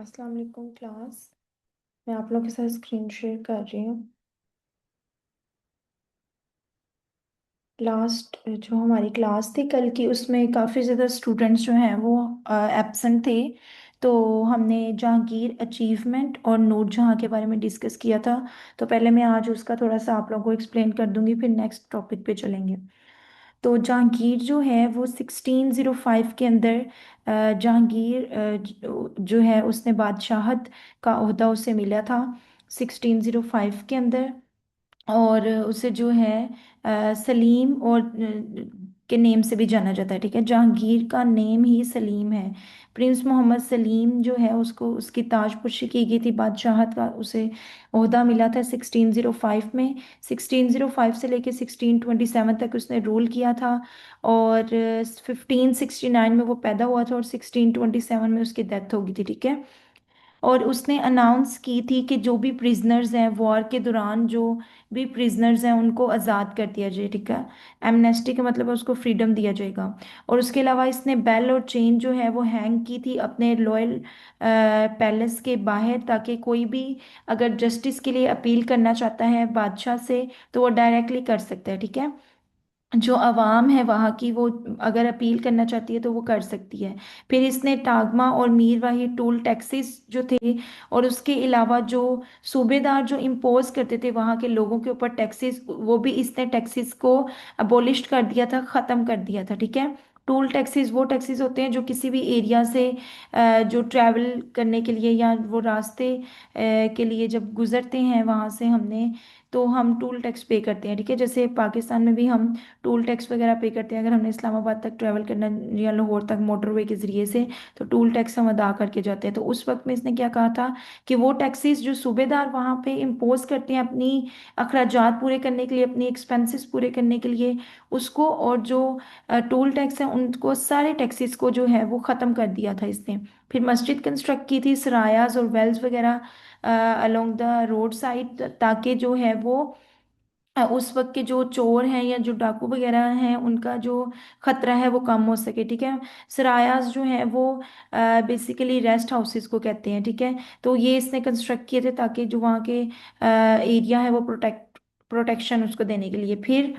अस्सलाम वालेकुम क्लास। मैं आप लोग के साथ स्क्रीन शेयर कर रही हूँ। लास्ट जो हमारी क्लास थी कल की, उसमें काफ़ी ज़्यादा स्टूडेंट्स जो हैं वो एब्सेंट थे। तो हमने जहांगीर अचीवमेंट और नूरजहां के बारे में डिस्कस किया था। तो पहले मैं आज उसका थोड़ा सा आप लोगों को एक्सप्लेन कर दूंगी, फिर नेक्स्ट टॉपिक पे चलेंगे। तो जहांगीर जो है वो 1605 के अंदर जहांगीर जो है उसने बादशाहत का ओहदा उसे मिला था 1605 के अंदर। और उसे जो है सलीम और के नेम से भी जाना जाता है। ठीक है, जहांगीर का नेम ही सलीम है। प्रिंस मोहम्मद सलीम जो है उसको उसकी ताजपोशी की गई थी, बादशाहत का उसे ओहदा मिला था 1605 में। 1605 से लेके 1627 तक उसने रूल किया था। और 1569 में वो पैदा हुआ था और 1627 में उसकी डेथ हो गई थी। ठीक है, और उसने अनाउंस की थी कि जो भी प्रिजनर्स हैं वॉर के दौरान, जो भी प्रिजनर्स हैं उनको आज़ाद कर दिया जाए। ठीक है, एमनेस्टी का मतलब है उसको फ्रीडम दिया जाएगा। और उसके अलावा इसने बेल और चेन जो है वो हैंग की थी अपने रॉयल पैलेस के बाहर, ताकि कोई भी अगर जस्टिस के लिए अपील करना चाहता है बादशाह से तो वो डायरेक्टली कर सकता है। ठीक है, जो अवाम है वहाँ की, वो अगर अपील करना चाहती है तो वो कर सकती है। फिर इसने टागमा और मीरवाही टोल टैक्सेस जो थे, और उसके अलावा जो सूबेदार जो इम्पोज करते थे वहाँ के लोगों के ऊपर टैक्सेस, वो भी इसने टैक्सेस को अबोलिश कर दिया था, ख़त्म कर दिया था। ठीक है, टोल टैक्सेस वो टैक्सेस होते हैं जो किसी भी एरिया से जो ट्रैवल करने के लिए या वो रास्ते के लिए जब गुजरते हैं वहाँ से हमने, तो हम टोल टैक्स पे करते हैं। ठीक है, जैसे पाकिस्तान में भी हम टोल टैक्स वगैरह पे करते हैं। अगर हमने इस्लामाबाद तक ट्रैवल करना या लाहौर तक मोटरवे के ज़रिए से, तो टोल टैक्स हम अदा करके जाते हैं। तो उस वक्त में इसने क्या कहा था कि वो टैक्सेस जो सूबेदार वहाँ पे इम्पोज करते हैं अपनी अखराजात पूरे करने के लिए, अपनी एक्सपेंसेस पूरे करने के लिए, उसको, और जो टोल टैक्स है उनको, सारे टैक्सेस को जो है वो ख़त्म कर दिया था इसने। फिर मस्जिद कंस्ट्रक्ट की थी, सरायाज और वेल्स वगैरह अलोंग द रोड साइड, ताकि जो है वो उस वक्त के जो चोर हैं या जो डाकू वगैरह हैं उनका जो खतरा है वो कम हो सके। ठीक है, सरायास जो है वो बेसिकली रेस्ट हाउसेस को कहते हैं। ठीक है, तो ये इसने कंस्ट्रक्ट किए थे ताकि जो वहाँ के एरिया है वो प्रोटेक्शन उसको देने के लिए। फिर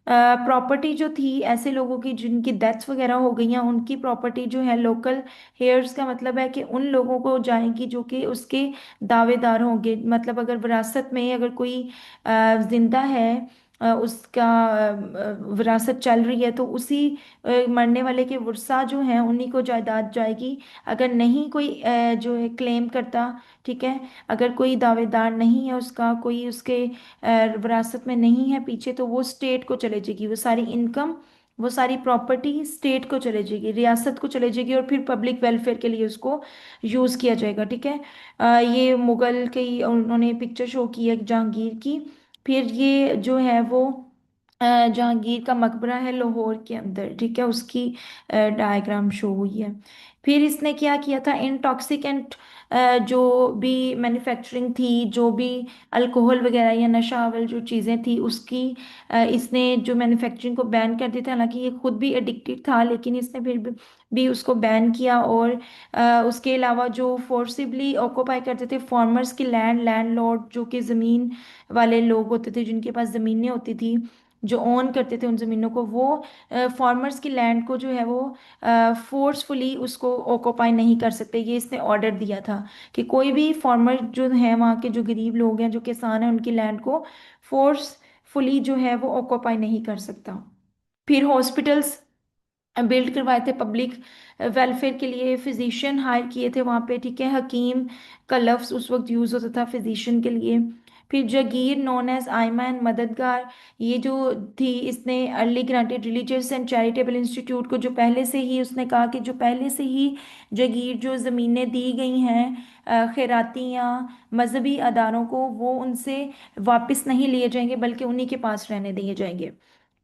प्रॉपर्टी जो थी ऐसे लोगों की जिनकी डेथ्स वगैरह हो गई हैं, उनकी प्रॉपर्टी जो है लोकल हेयर्स का मतलब है कि उन लोगों को जाएंगी जो कि उसके दावेदार होंगे। मतलब अगर विरासत में अगर कोई जिंदा है, उसका विरासत चल रही है, तो उसी मरने वाले के वर्सा जो हैं उन्हीं को जायदाद जाएगी। अगर नहीं कोई जो है क्लेम करता, ठीक है, अगर कोई दावेदार नहीं है, उसका कोई उसके विरासत में नहीं है पीछे, तो वो स्टेट को चले जाएगी। वो सारी इनकम, वो सारी प्रॉपर्टी स्टेट को चले जाएगी, रियासत को चले जाएगी, और फिर पब्लिक वेलफेयर के लिए उसको यूज़ किया जाएगा। ठीक है, ये मुगल की उन्होंने पिक्चर शो की है जहांगीर की। फिर ये जो है वो जहांगीर का मकबरा है लाहौर के अंदर। ठीक है, उसकी डायग्राम शो हुई है। फिर इसने क्या किया था, इंटॉक्सिकेंट जो भी मैन्युफैक्चरिंग थी, जो भी अल्कोहल वगैरह या नशावल जो चीज़ें थी उसकी, इसने जो मैन्युफैक्चरिंग को बैन कर दिया था। हालांकि ये खुद भी एडिक्टेड था, लेकिन इसने फिर भी उसको बैन किया। और उसके अलावा जो फोर्सिबली ऑक्यूपाई करते थे फार्मर्स की लैंडलॉर्ड जो कि ज़मीन वाले लोग होते थे, जिनके पास ज़मीनें होती थी, जो ओन करते थे उन ज़मीनों को, वो फार्मर्स की लैंड को जो है वो फोर्सफुली उसको ऑक्यूपाई नहीं कर सकते। ये इसने ऑर्डर दिया था कि कोई भी फार्मर जो है, वहाँ के जो गरीब लोग हैं, जो किसान हैं, उनकी लैंड को फोर्सफुली जो है वो ऑक्यूपाई नहीं कर सकता। फिर हॉस्पिटल्स बिल्ड करवाए थे पब्लिक वेलफेयर के लिए, फिजिशियन हायर किए थे वहाँ पे। ठीक है, हकीम का लफ्ज उस वक्त यूज होता था फिजिशियन के लिए। फिर jagir known as aima and madadgar, ये जो थी, इसने early granted religious and charitable institute को, जो पहले से ही उसने कहा कि जो पहले से ही जगीर जो ज़मीनें दी गई हैं खैराती या मजहबी अदारों को, वो उनसे वापस नहीं लिए जाएंगे बल्कि उन्हीं के पास रहने दिए जाएंगे।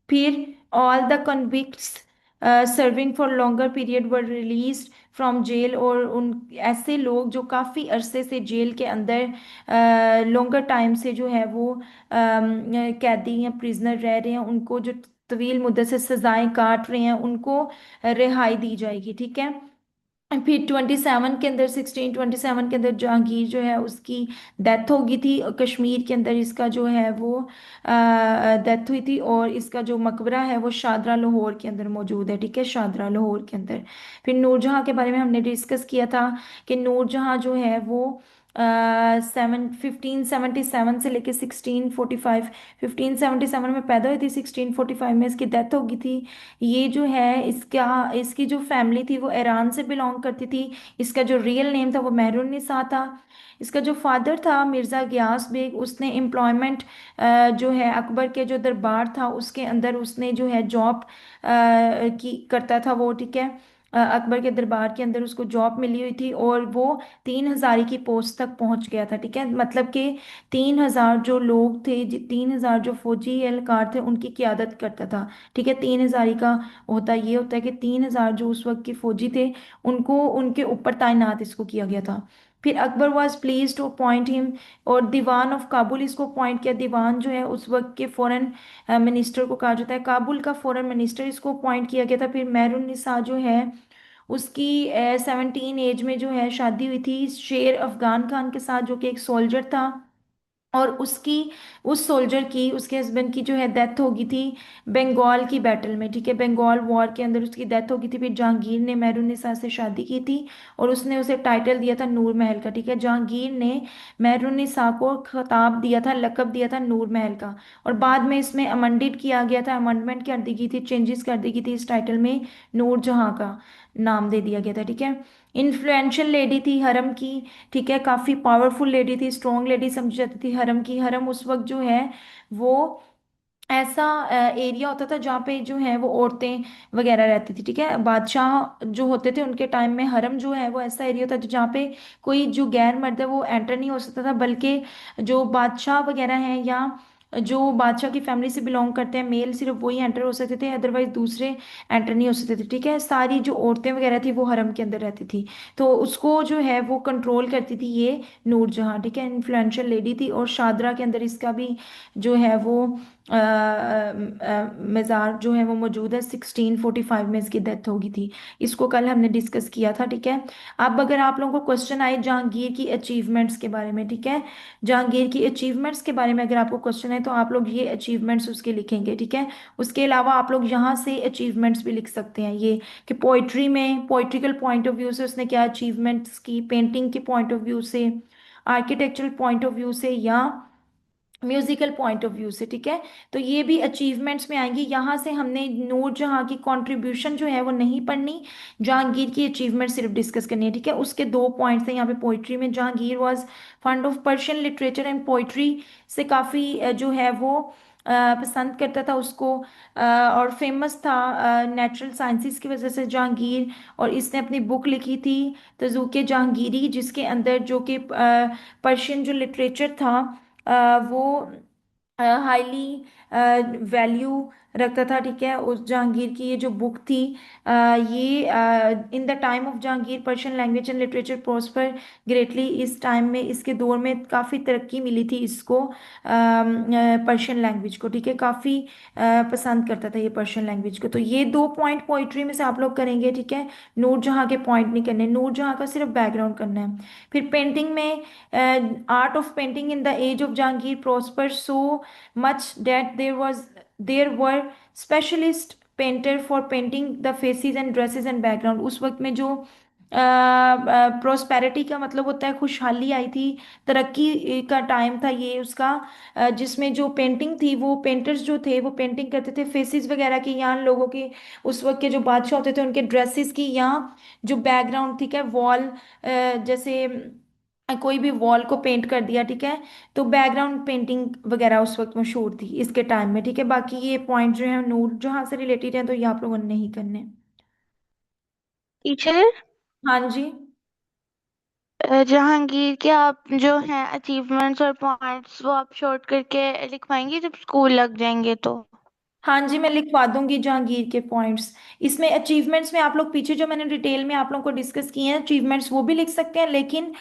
फिर all the convicts serving for longer period were release from jail, और उन ऐसे लोग जो काफ़ी अरसे से जेल के अंदर लॉन्गर टाइम से जो है वो कैदी या प्रिजनर रह रहे हैं, उनको जो तवील मुद्दत से सजाएं काट रहे हैं, उनको रिहाई दी जाएगी। ठीक है, फिर 27 के अंदर 1627 के अंदर जहांगीर जो है उसकी डेथ हो गई थी। कश्मीर के अंदर इसका जो है वो डेथ हुई थी, और इसका जो मकबरा है वो शादरा लाहौर के अंदर मौजूद है, ठीक है, शादरा लाहौर के अंदर। फिर नूरजहां के बारे में हमने डिस्कस किया था कि नूरजहां जो है वो 1577 से लेके 1645, 1577 में पैदा हुई थी, 1645 में इसकी डेथ हो गई थी। ये जो है इसका, इसकी जो फैमिली थी वो ईरान से बिलोंग करती थी। इसका जो रियल नेम था वो मेहरुन्निसा था। इसका जो फादर था मिर्ज़ा गियास बेग, उसने एम्प्लॉयमेंट जो है अकबर के जो दरबार था उसके अंदर उसने जो है जॉब की करता था वो, ठीक है। अकबर के दरबार के अंदर उसको जॉब मिली हुई थी, और वो 3,000 की पोस्ट तक पहुंच गया था, ठीक है। मतलब कि 3,000 जो लोग थे, 3,000 जो फौजी एहलकार थे उनकी क्यादत करता था, ठीक है। 3,000 का होता ये होता है कि 3,000 जो उस वक्त के फौजी थे उनको उनके ऊपर तैनात इसको किया गया था। फिर Akbar was please to appoint him, और दीवान ऑफ काबुल इसको अपॉइंट किया। दीवान जो है उस वक्त के फॉरेन मिनिस्टर को कहा जाता है, काबुल का फॉरेन मिनिस्टर इसको अपॉइंट किया गया था। फिर मेहरुन्निसा जो है उसकी 17 एज में जो है शादी हुई थी शेर अफगान खान के साथ, जो कि एक सोल्जर था। और उसकी, उस सोल्जर की, उसके हस्बैंड की जो है डेथ हो गई थी बंगाल की बैटल में, ठीक है, बंगाल वॉर के अंदर उसकी डेथ हो गई थी। फिर जहांगीर ने मेहरुन्निसा से शादी की थी, और उसने उसे टाइटल दिया था नूर महल का, ठीक है। जहांगीर ने मेहरुन्निसा को खिताब दिया था, लकब दिया था नूर महल का। और बाद में इसमें अमेंडेड किया गया था, अमेंडमेंट कर दी गई थी, चेंजेस कर दी गई थी, इस टाइटल में नूर जहां का नाम दे दिया गया था, ठीक है। इन्फ्लुएंशियल लेडी थी हरम की, ठीक है, काफी पावरफुल लेडी थी, स्ट्रॉन्ग लेडी समझी जाती थी हरम की। हरम उस वक्त जो है वो ऐसा एरिया होता था जहाँ पे जो है वो औरतें वगैरह रहती थी, ठीक है। बादशाह जो होते थे उनके टाइम में हरम जो है वो ऐसा एरिया होता था जहाँ पे कोई जो गैर मर्द है वो एंटर नहीं हो सकता था, बल्कि जो बादशाह वगैरह हैं या जो बादशाह की फैमिली से बिलोंग करते हैं मेल, सिर्फ वही एंटर हो सकते थे, अदरवाइज दूसरे एंटर नहीं हो सकते थे, ठीक है। सारी जो औरतें वगैरह थी वो हरम के अंदर रहती थी। तो उसको जो है वो कंट्रोल करती थी ये नूरजहां, ठीक है, इन्फ्लुएंशियल लेडी थी। और शादरा के अंदर इसका भी जो है वो मज़ार जो है वो मौजूद है। 1645 में इसकी डेथ हो गई थी। इसको कल हमने डिस्कस किया था, ठीक है। अब अगर आप लोगों को क्वेश्चन आए जहांगीर की अचीवमेंट्स के बारे में, ठीक है, जहांगीर की अचीवमेंट्स के बारे में अगर आपको क्वेश्चन है तो आप लोग ये अचीवमेंट्स उसके लिखेंगे, ठीक है। उसके अलावा आप लोग यहाँ से अचीवमेंट्स भी लिख सकते हैं ये, कि पोइट्री में पोइट्रिकल पॉइंट ऑफ व्यू से उसने क्या अचीवमेंट्स की, पेंटिंग के पॉइंट ऑफ व्यू से, आर्किटेक्चरल पॉइंट ऑफ व्यू से, या म्यूजिकल पॉइंट ऑफ व्यू से, ठीक है। तो ये भी अचीवमेंट्स में आएंगी। यहाँ से हमने नूरजहां की कंट्रीब्यूशन जो है वो नहीं पढ़नी, जहांगीर की अचीवमेंट सिर्फ डिस्कस करनी है, ठीक है। उसके दो पॉइंट्स हैं यहाँ पे पोइट्री में। Jahangir was fund of Persian literature and poetry से काफ़ी जो है वो पसंद करता था उसको, और फेमस था नेचुरल साइंसेस की वजह से जहांगीर। और इसने अपनी बुक लिखी थी तजूके जहांगीरी, जिसके अंदर जो कि पर्शियन जो लिटरेचर था वो हाईली वैल्यू रखता था, ठीक है। उस जहांगीर की ये जो बुक थी, ये in the time of Jahangir Persian language and literature prosper greatly, इस टाइम में इसके दौर में काफ़ी तरक्की मिली थी इसको, पर्शियन लैंग्वेज को, ठीक है। काफ़ी पसंद करता था ये पर्शियन लैंग्वेज को। तो ये दो पॉइंट पोइट्री में से आप लोग करेंगे, ठीक है। नूरजहां के पॉइंट नहीं करने, नूरजहां का सिर्फ बैकग्राउंड करना है। फिर पेंटिंग में, art of painting in the age of Jahangir prosper so much that there were specialist painter for painting the faces and dresses and background. उस वक्त में जो प्रोस्पेरिटी का मतलब होता है खुशहाली आई थी, तरक्की का टाइम था ये उसका, जिसमें जो पेंटिंग थी वो पेंटर्स जो थे वो पेंटिंग करते थे फेसेस वगैरह की, या लोगों के, उस वक्त के जो बादशाह होते थे उनके ड्रेसेस की, या जो बैकग्राउंड, ठीक है, वॉल, जैसे कोई भी वॉल को पेंट कर दिया, ठीक है। तो बैकग्राउंड पेंटिंग वगैरह उस वक्त मशहूर थी इसके टाइम में, ठीक है। बाकी ये पॉइंट जो है नूर जहां से रिलेटेड है तो ये आप लोगों ने नहीं करने। टीचर, हाँ जी। जहांगीर के आप जो हैं अचीवमेंट्स और पॉइंट्स वो आप शॉर्ट करके लिखवाएंगे जब स्कूल लग जाएंगे तो। हाँ जी, मैं लिखवा दूंगी जहांगीर के पॉइंट्स। इसमें अचीवमेंट्स में आप लोग पीछे जो मैंने डिटेल में आप लोगों को डिस्कस किए हैं अचीवमेंट्स वो भी लिख सकते हैं, लेकिन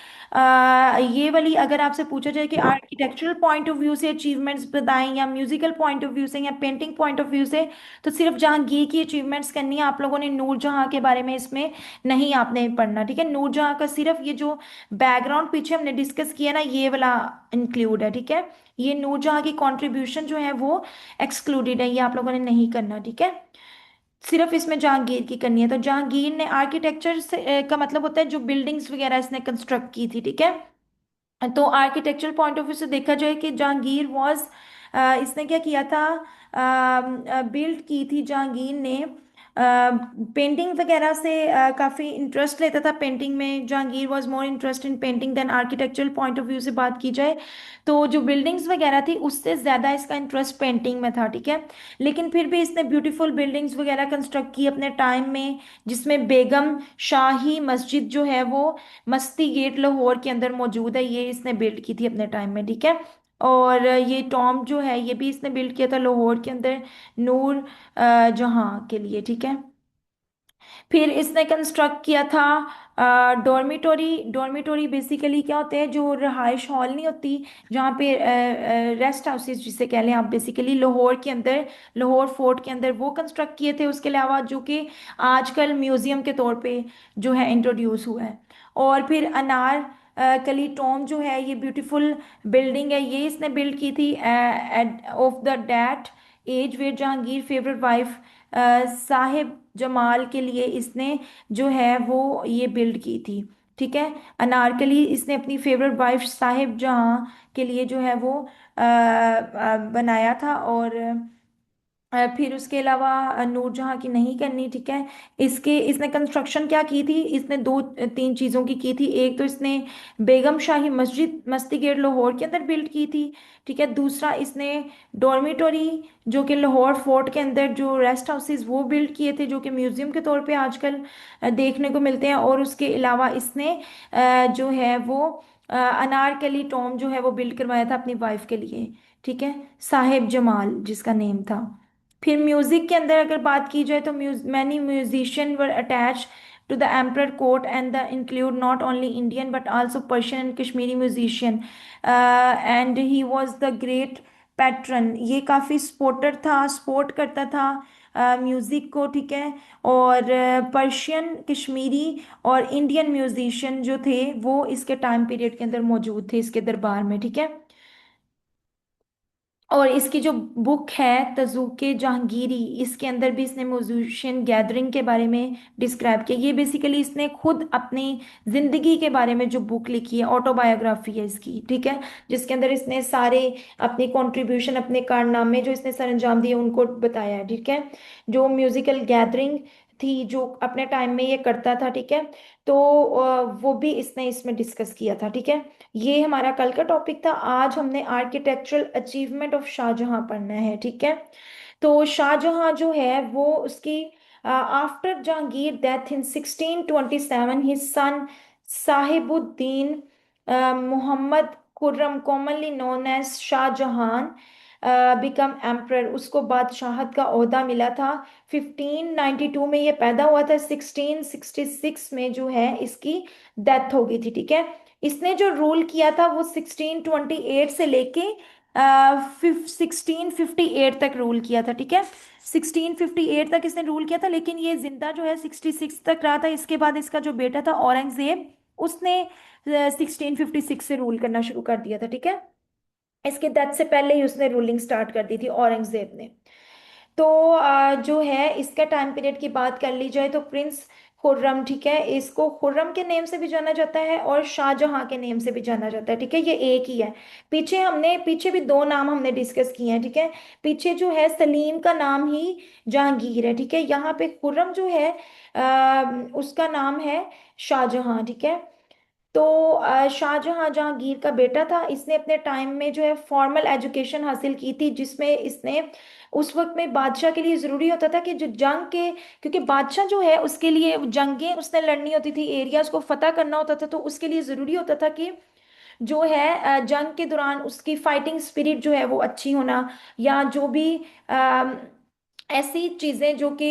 ये वाली अगर आपसे पूछा जाए कि आर्किटेक्चरल पॉइंट ऑफ व्यू से अचीवमेंट्स बताएं या म्यूजिकल पॉइंट ऑफ व्यू से या पेंटिंग पॉइंट ऑफ व्यू से, तो सिर्फ जहांगीर की अचीवमेंट्स करनी है आप लोगों ने। नूरजहां के बारे में इसमें नहीं आपने पढ़ना, ठीक है। नूरजहां का सिर्फ ये जो बैकग्राउंड पीछे हमने डिस्कस किया ना ये वाला इंक्लूड है, ठीक है। ये नूरजहां की कंट्रीब्यूशन जो है वो एक्सक्लूडेड है, ये आप लोगों ने नहीं करना, ठीक है। सिर्फ इसमें जहांगीर की करनी है। तो जहांगीर ने आर्किटेक्चर से का मतलब होता है जो बिल्डिंग्स वगैरह इसने कंस्ट्रक्ट की थी, ठीक है। तो आर्किटेक्चरल पॉइंट ऑफ व्यू से देखा जाए कि जहांगीर वॉज, इसने क्या किया था, बिल्ड की थी जहांगीर ने, पेंटिंग वगैरह से काफ़ी इंटरेस्ट लेता था पेंटिंग में। Jahangir was more interest in painting than architectural point of view से बात की जाए तो जो बिल्डिंग्स वगैरह थी उससे ज़्यादा इसका इंटरेस्ट पेंटिंग में था, ठीक है। लेकिन फिर भी इसने ब्यूटीफुल बिल्डिंग्स वगैरह कंस्ट्रक्ट की अपने टाइम में, जिसमें बेगम शाही मस्जिद जो है वो मस्ती गेट लाहौर के अंदर मौजूद है, ये इसने बिल्ड की थी अपने टाइम में, ठीक है। और ये टॉम जो है ये भी इसने बिल्ड किया था लाहौर के अंदर, नूर जहां के लिए, ठीक है। फिर इसने कंस्ट्रक्ट किया था डॉर्मिटोरी। डॉर्मिटोरी बेसिकली क्या होते हैं, जो रहाइश हॉल नहीं होती, जहाँ पे रेस्ट हाउसेज जिसे कह लें आप, बेसिकली लाहौर के अंदर, लाहौर फोर्ट के अंदर वो कंस्ट्रक्ट किए थे। उसके अलावा जो कि आजकल म्यूजियम के तौर पे जो है इंट्रोड्यूस हुआ है। और फिर अनार कली टॉम जो है ये ब्यूटीफुल बिल्डिंग है, ये इसने बिल्ड की थी of the that age where Jahangir favourite wife Sahib Jamal के लिए इसने जो है वो ये बिल्ड की थी, ठीक है। अनारकली इसने अपनी फेवरेट वाइफ साहिब जहां के लिए जो है वो बनाया था। और फिर उसके अलावा नूरजहां की नहीं करनी, ठीक है। इसके इसने कंस्ट्रक्शन क्या की थी, इसने दो तीन चीज़ों की थी। एक तो इसने बेगम शाही मस्जिद मस्ती गेट लाहौर के अंदर बिल्ड की थी, ठीक है। दूसरा इसने डॉर्मिटोरी जो कि लाहौर फोर्ट के अंदर जो रेस्ट हाउसेस वो बिल्ड किए थे, जो कि म्यूजियम के तौर पे आजकल देखने को मिलते हैं। और उसके अलावा इसने जो है वो अनारकली टॉम जो है वो बिल्ड करवाया था अपनी वाइफ के लिए, ठीक है, साहिब जमाल जिसका नेम था। फिर म्यूजिक के अंदर अगर बात की जाए तो many musician were attach to the emperor court and the include not only Indian but also Persian and Kashmiri musician and he was the great patron. ये काफ़ी सपोर्टर था, सपोर्ट करता था म्यूज़िक को, ठीक है। और पर्शियन, कश्मीरी और इंडियन म्यूजिशियन जो थे वो इसके टाइम पीरियड के अंदर मौजूद थे इसके दरबार में, ठीक है। और इसकी जो बुक है तजूके जहांगीरी, इसके अंदर भी इसने म्यूजिशियन गैदरिंग के बारे में डिस्क्राइब किया। ये बेसिकली इसने खुद अपनी जिंदगी के बारे में जो बुक लिखी है, ऑटोबायोग्राफी है इसकी, ठीक है। जिसके अंदर इसने सारे अपनी कंट्रीब्यूशन, अपने कारनामे जो इसने सर अंजाम दिए उनको बताया है, ठीक है। जो म्यूजिकल गैदरिंग थी जो अपने टाइम में ये करता था, ठीक है। तो वो भी इसने इसमें डिस्कस किया था, ठीक है। ये हमारा कल का टॉपिक था। आज हमने आर्किटेक्चरल अचीवमेंट ऑफ शाहजहां पढ़ना है, ठीक है। तो शाहजहां जो है वो उसकी after Jahangir death in 1627 his son Sahibuddin Mohammad Khurram commonly known as Shahjahan become emperor, उसको बादशाहत का ओहदा मिला था। 1592 में ये पैदा हुआ था, 1666 में जो है इसकी डेथ हो गई थी, ठीक है। इसने जो रूल किया था वो 1628 से लेके 1658 तक रूल किया था, ठीक है। 1658 तक इसने रूल किया था, लेकिन ये जिंदा जो है 66 तक रहा था। इसके बाद इसका जो बेटा था औरंगजेब, उसने 1656 से रूल करना शुरू कर दिया था, ठीक है। इसके डेथ से पहले ही उसने रूलिंग स्टार्ट कर दी थी औरंगजेब ने। तो जो है इसका टाइम पीरियड की बात कर ली जाए तो प्रिंस खुर्रम, ठीक है, इसको खुर्रम के नेम से भी जाना जाता है और शाहजहां के नेम से भी जाना जाता है, ठीक है। ये एक ही है। पीछे भी दो नाम हमने डिस्कस किए हैं, ठीक है। पीछे जो है सलीम का नाम ही जहांगीर है, ठीक है। यहाँ पे खुर्रम जो है उसका नाम है शाहजहां, ठीक है। तो शाहजहां जहांगीर का बेटा था। इसने अपने टाइम में जो है फॉर्मल एजुकेशन हासिल की थी, जिसमें इसने उस वक्त में बादशाह के लिए जरूरी होता था कि जो जंग के, क्योंकि बादशाह जो है उसके लिए जंगें उसने लड़नी होती थी, एरियाज को फतह करना होता था, तो उसके लिए जरूरी होता था कि जो है जंग के दौरान उसकी फाइटिंग स्पिरिट जो है वो अच्छी होना, या जो भी ऐसी चीजें जो कि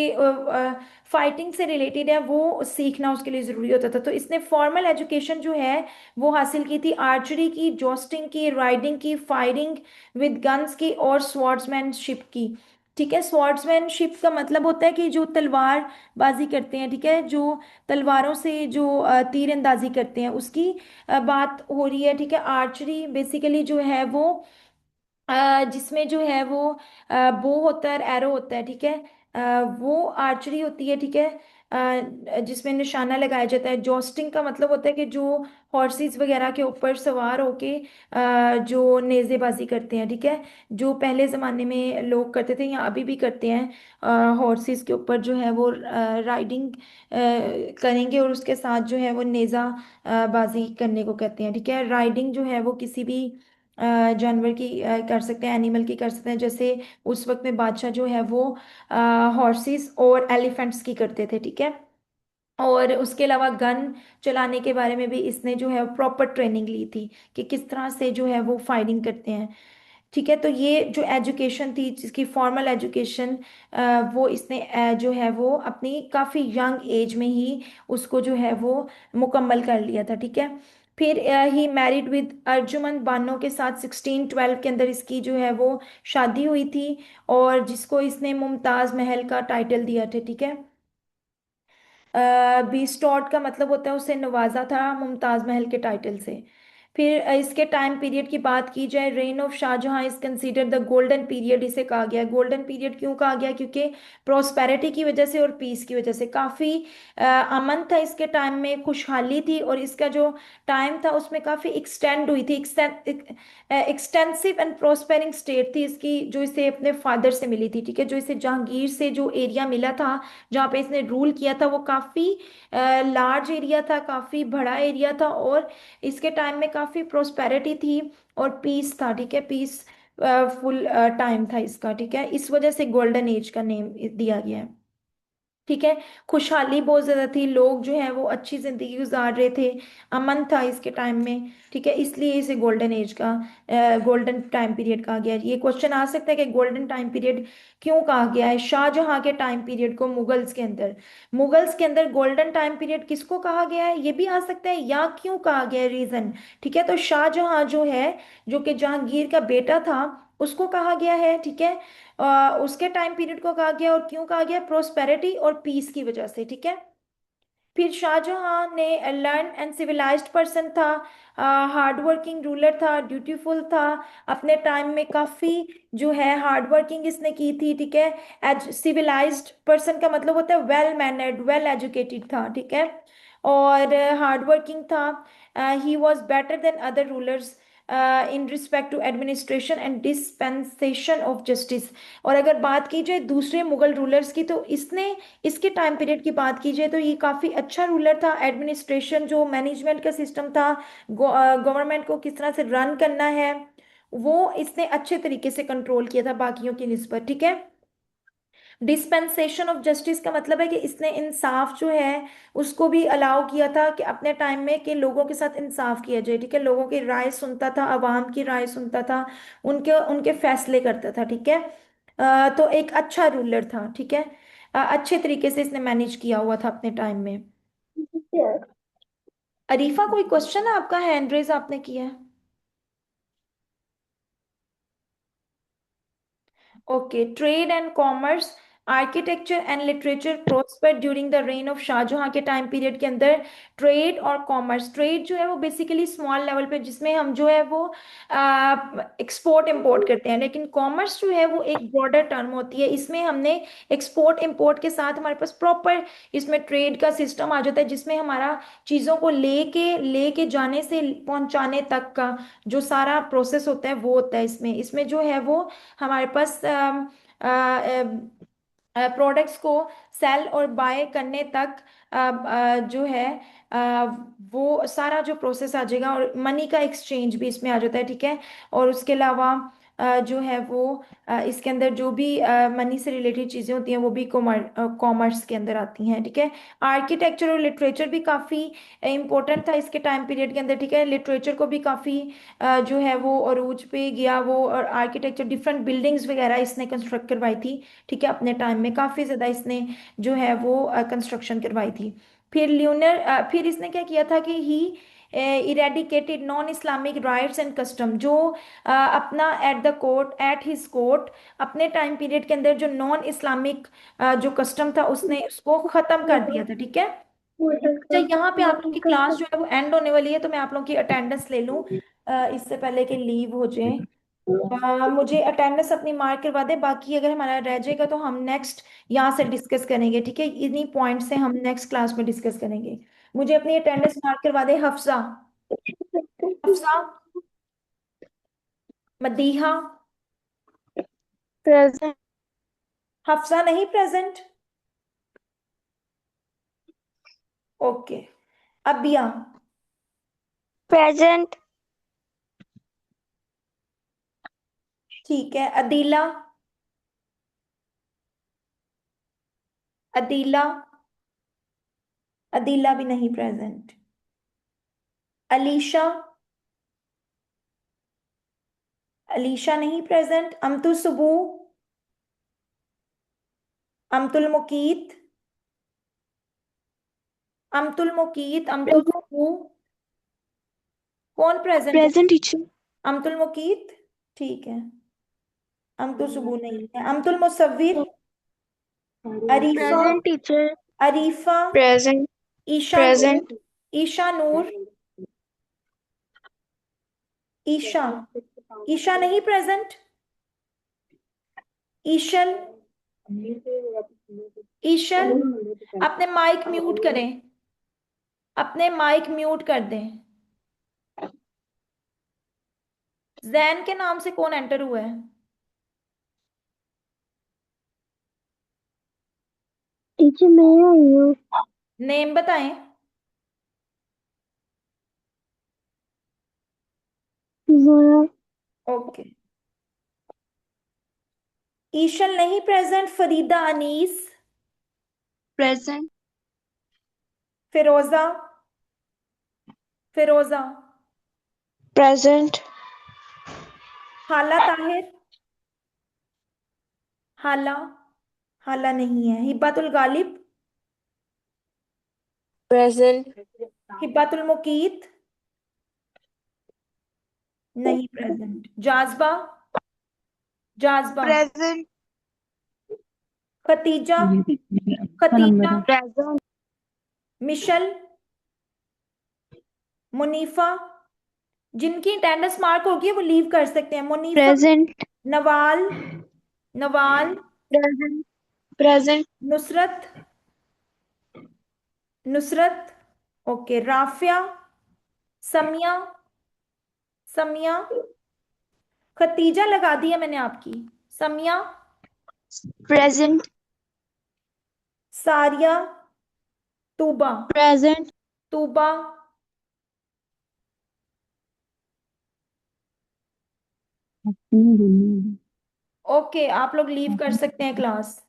फाइटिंग से रिलेटेड है वो सीखना उसके लिए जरूरी होता था। तो इसने फॉर्मल एजुकेशन जो है वो हासिल की थी, आर्चरी की, जोस्टिंग की, राइडिंग की, फायरिंग विद गन्स की, और स्वॉर्ड्समैनशिप की। ठीक है, स्वॉर्ड्समैनशिप का मतलब होता है कि जो तलवार बाजी करते हैं, ठीक है, जो तलवारों से जो तीर अंदाजी करते हैं उसकी बात हो रही है। ठीक है, आर्चरी बेसिकली जो है वो जिसमें जो है वो बो होता है, एरो होता है, ठीक है, वो आर्चरी होती है। ठीक है, जिसमें निशाना लगाया जाता है। जोस्टिंग का मतलब होता है कि जो हॉर्सेस वगैरह के ऊपर सवार होके जो नेज़ेबाजी करते हैं। ठीक है, जो पहले ज़माने में लोग करते थे या अभी भी करते हैं, हॉर्सेस के ऊपर जो है वो राइडिंग करेंगे और उसके साथ जो है वो नेज़ा बाजी करने को कहते हैं। ठीक है, राइडिंग जो है वो किसी भी जानवर की कर सकते हैं, एनिमल की कर सकते हैं। जैसे उस वक्त में बादशाह जो है वो हॉर्सेस और एलिफेंट्स की करते थे। ठीक है, और उसके अलावा गन चलाने के बारे में भी इसने जो है प्रॉपर ट्रेनिंग ली थी कि किस तरह से जो है वो फायरिंग करते हैं। ठीक है, तो ये जो एजुकेशन थी, जिसकी फॉर्मल एजुकेशन, वो इसने जो है वो अपनी काफ़ी यंग एज में ही उसको जो है वो मुकम्मल कर लिया था। ठीक है, फिर he married with Arjumand Bano के साथ 1612 के अंदर इसकी जो है वो शादी हुई थी, और जिसको इसने मुमताज़ महल का टाइटल दिया था। ठीक है, बीस्टॉट का मतलब होता है उसे नवाजा था मुमताज महल के टाइटल से। फिर इसके टाइम पीरियड की बात की जाए, reign of Shahjahan is considered the golden period, इसे कहा गया है। गोल्डन पीरियड क्यों कहा गया? क्योंकि प्रोस्पेरिटी की वजह से और पीस की वजह से काफ़ी अमन था इसके टाइम में, खुशहाली थी, और इसका जो टाइम था उसमें काफ़ी एक्सटेंड हुई थी, एक्सटेंसिव एंड प्रोस्पेरिंग स्टेट थी इसकी, जो इसे अपने फादर से मिली थी। ठीक है, जो इसे जहांगीर से जो एरिया मिला था जहाँ पे इसने रूल किया था वो काफ़ी लार्ज एरिया था, काफ़ी बड़ा एरिया था, और इसके टाइम में काफ़ी प्रोस्पेरिटी थी और पीस था। ठीक है, पीस फुल टाइम था इसका। ठीक है, इस वजह से गोल्डन एज का नेम दिया गया है। ठीक है, खुशहाली बहुत ज्यादा थी, लोग जो है वो अच्छी जिंदगी गुजार रहे थे, अमन था इसके टाइम में। ठीक है, इसलिए इसे गोल्डन एज का, गोल्डन टाइम पीरियड कहा गया है। ये क्वेश्चन आ सकता है कि गोल्डन टाइम पीरियड क्यों कहा गया है शाहजहां के टाइम पीरियड को, मुगल्स के अंदर गोल्डन टाइम पीरियड किसको कहा गया है, ये भी आ सकता है, या क्यों कहा गया है, रीजन। ठीक है, तो शाहजहां जो है, जो कि जहांगीर का बेटा था, उसको कहा गया है। ठीक है, उसके टाइम पीरियड को कहा गया, और क्यों कहा गया? प्रोस्पेरिटी और पीस की वजह से। ठीक है, फिर शाहजहां ने लर्न एंड सिविलाइज्ड पर्सन था, हार्ड वर्किंग रूलर था, ड्यूटीफुल था, अपने टाइम में काफी जो है हार्ड वर्किंग इसने की थी। ठीक है, एज सिविलाइज्ड पर्सन का मतलब होता है वेल मैनर्ड, वेल एजुकेटेड था। ठीक है, और हार्ड वर्किंग था। He was better than other rulers in respect to administration and dispensation of justice. और अगर बात की जाए दूसरे मुगल रूलर्स की, तो इसने, इसके टाइम पीरियड की बात की जाए तो ये काफ़ी अच्छा रूलर था। एडमिनिस्ट्रेशन, जो मैनेजमेंट का सिस्टम था, गवर्नमेंट को किस तरह से रन करना है, वो इसने अच्छे तरीके से कंट्रोल किया था बाकियों की निस्बत। ठीक है, डिस्पेंसेशन ऑफ जस्टिस का मतलब है कि इसने इंसाफ जो है उसको भी अलाउ किया था कि अपने टाइम में कि लोगों के साथ इंसाफ किया जाए। ठीक है, लोगों की राय सुनता था, अवाम की राय सुनता था, उनके उनके फैसले करता था। ठीक है, तो एक अच्छा रूलर था। ठीक है, अच्छे तरीके से इसने मैनेज किया हुआ था अपने टाइम में। अरीफा, कोई क्वेश्चन है आपका? हैंड रेज आपने किया है। Okay, trade and commerce, architecture and literature prosper during the reign of Shahjahan के टाइम पीरियड के अंदर। ट्रेड और कॉमर्स, ट्रेड जो है वो बेसिकली स्मॉल लेवल पे, जिसमें हम जो है वो एक्सपोर्ट इंपोर्ट करते हैं, लेकिन कॉमर्स जो है वो एक ब्रॉडर टर्म होती है, इसमें हमने एक्सपोर्ट इंपोर्ट के साथ हमारे पास प्रॉपर इसमें ट्रेड का सिस्टम आ जाता है, जिसमें हमारा चीज़ों को लेके लेके जाने से पहुंचाने तक का जो सारा प्रोसेस होता है वो होता है इसमें। इसमें जो है वो हमारे पास प्रोडक्ट्स को सेल और बाय करने तक जो है अ, वो सारा जो प्रोसेस आ जाएगा, और मनी का एक्सचेंज भी इसमें आ जाता है। ठीक है, और उसके अलावा जो है वो इसके अंदर जो भी मनी से रिलेटेड चीज़ें होती हैं वो भी कॉमर्स के अंदर आती हैं, ठीक है। आर्किटेक्चर और लिटरेचर भी काफ़ी इम्पोर्टेंट था इसके टाइम पीरियड के अंदर, ठीक है। लिटरेचर को भी काफ़ी जो है वो अरूज पे गया वो, और आर्किटेक्चर डिफरेंट बिल्डिंग्स वगैरह इसने कंस्ट्रक्ट करवाई थी, ठीक है। अपने टाइम में काफ़ी ज़्यादा इसने जो है वो कंस्ट्रक्शन करवाई थी। फिर इसने क्या किया था कि he eradicated non Islamic rites and custom, जो अपना at the court, at his court, अपने टाइम पीरियड के अंदर जो नॉन इस्लामिक जो कस्टम था उसने उसको खत्म कर दिया था, ठीक है। अच्छा, यहाँ पे आप लोग की क्लास जो है वो एंड होने वाली है, तो मैं आप लोग की अटेंडेंस ले लूँ इससे पहले कि लीव हो जाए। मुझे अटेंडेंस अपनी मार्क करवा दे, बाकी अगर हमारा रह जाएगा तो हम नेक्स्ट यहाँ से डिस्कस करेंगे, ठीक है। इन्हीं पॉइंट से हम नेक्स्ट क्लास में डिस्कस करेंगे। मुझे अपनी अटेंडेंस मार्क करवा दे। हफ्सा, हफ्सा, मदीहा, प्रेजेंट। हफ्सा नहीं प्रेजेंट। ओके। अबिया, प्रेजेंट। ठीक है। अदीला, अदीला, अदीला भी नहीं प्रेजेंट। अलीशा, अलीशा नहीं प्रेजेंट। अमतुल सुबू, अमतुल मुकीत, अमतुल मुकीत, अमतुल सुबू, कौन प्रेजेंट है? Present teacher. अमतुल मुकीत, ठीक है। अमतुल सुबू नहीं है। Amtul Musavvir, Arifa, present teacher. Arifa, present. Isha Noor, present. Isha Noor, Isha, Isha नहीं प्रेजेंट। ईशल, ईशल, अपने माइक म्यूट करें, अपने माइक म्यूट कर दें। जैन के नाम से कौन एंटर हुआ है? टीचर मैं आई हूँ। नेम बताएं। जोया। ओके। ईशल नहीं प्रेजेंट। फरीदा अनीस, प्रेजेंट। फिरोजा, फिरोजा, प्रेजेंट। हाला ताहिर, हाला, हाला नहीं है। हिब्बातुल गालिब, प्रेजेंट। हिब्बातुल मुकीत नहीं प्रेजेंट। जाजबा, जाजबा, प्रेजेंट। खतीजा, का नंबर खतीजा, है प्रेजेंट। मिशल, मुनीफा, जिनकी अटेंडेंस मार्क होगी वो लीव कर सकते हैं। Munifa, present. Nawal, Nawal, present. Present. Nusrat, Nusrat, okay. Rafiya, Samiya, Samiya, Khatija लगा दी है मैंने आपकी। Samiya, present. Saria, Tuba, present. Tuba, okay. आप लोग लीव कर सकते हैं क्लास।